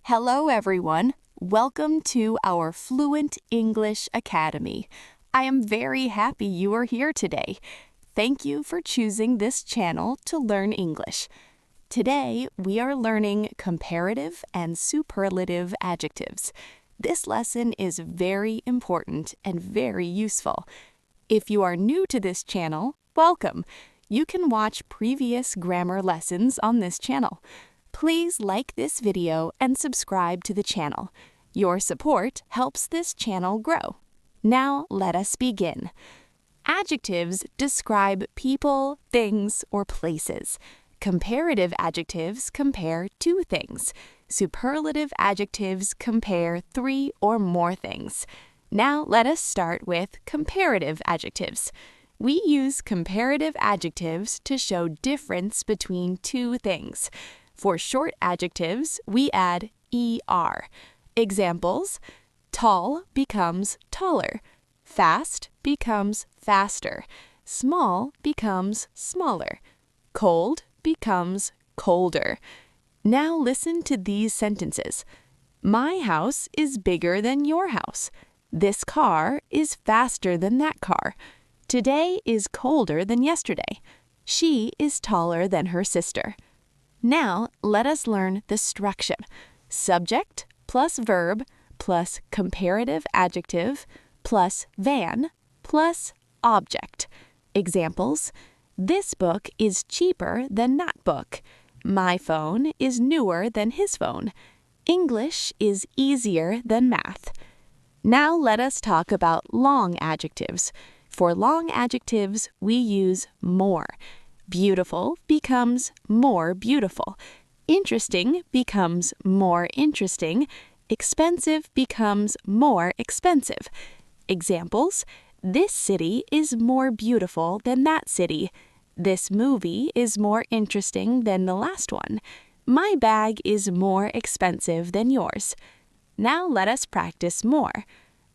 Hello, everyone. Welcome to our Fluent English Academy. I am very happy you are here today. Thank you for choosing this channel to learn English. Today, we are learning comparative and superlative adjectives. This lesson is very important and very useful. If you are new to this channel, welcome. You can watch previous grammar lessons on this channel. Please like this video and subscribe to the channel. Your support helps this channel grow. Now let us begin. Adjectives describe people, things, or places. Comparative adjectives compare two things. Superlative adjectives compare three or more things. Now let us start with comparative adjectives. We use comparative adjectives to show difference between two things. For short adjectives, we add ER. Examples: tall becomes taller, fast becomes faster, small becomes smaller, cold becomes colder. Now listen to these sentences. My house is bigger than your house. This car is faster than that car. Today is colder than yesterday. She is taller than her sister. Now, let us learn the structure. Subject plus verb plus comparative adjective plus than plus object. Examples: this book is cheaper than that book. My phone is newer than his phone. English is easier than math. Now let us talk about long adjectives. For long adjectives, we use more. Beautiful becomes more beautiful. Interesting becomes more interesting. Expensive becomes more expensive. Examples: this city is more beautiful than that city. This movie is more interesting than the last one. My bag is more expensive than yours. Now let us practice more.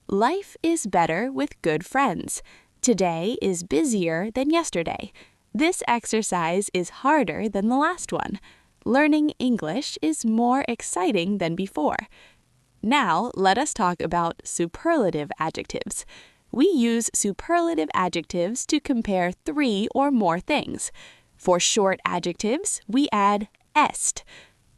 Life is better with good friends. Today is busier than yesterday. This exercise is harder than the last one. Learning English is more exciting than before. Now, let us talk about superlative adjectives. We use superlative adjectives to compare three or more things. For short adjectives, we add est.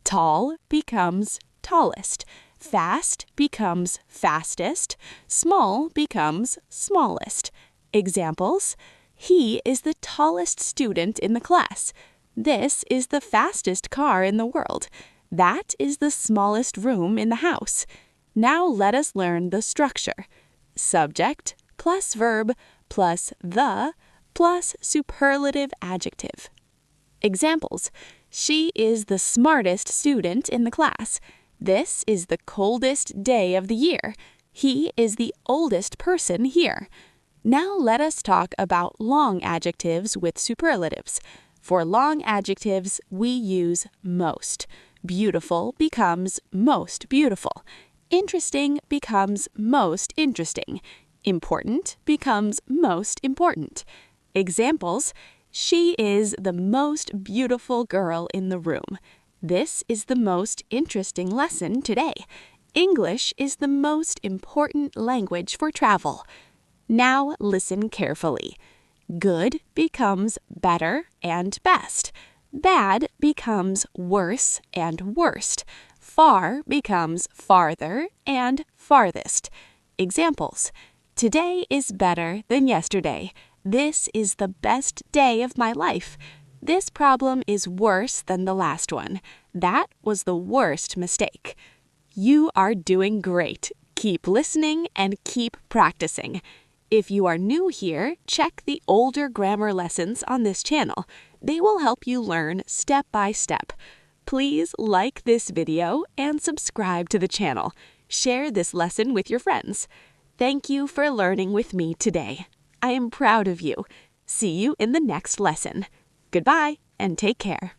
Tall becomes tallest. Fast becomes fastest. Small becomes smallest. Examples: he is the tallest student in the class. This is the fastest car in the world. That is the smallest room in the house. Now let us learn the structure. Subject plus verb plus the plus superlative adjective. Examples: she is the smartest student in the class. This is the coldest day of the year. He is the oldest person here. Now let us talk about long adjectives with superlatives. For long adjectives, we use most. Beautiful becomes most beautiful. Interesting becomes most interesting. Important becomes most important. Examples: she is the most beautiful girl in the room. This is the most interesting lesson today. English is the most important language for travel. Now listen carefully. Good becomes better and best. Bad becomes worse and worst. Far becomes farther and farthest. Examples: today is better than yesterday. This is the best day of my life. This problem is worse than the last one. That was the worst mistake. You are doing great. Keep listening and keep practicing. If you are new here, check the older grammar lessons on this channel. They will help you learn step by step. Please like this video and subscribe to the channel. Share this lesson with your friends. Thank you for learning with me today. I am proud of you. See you in the next lesson. Goodbye and take care.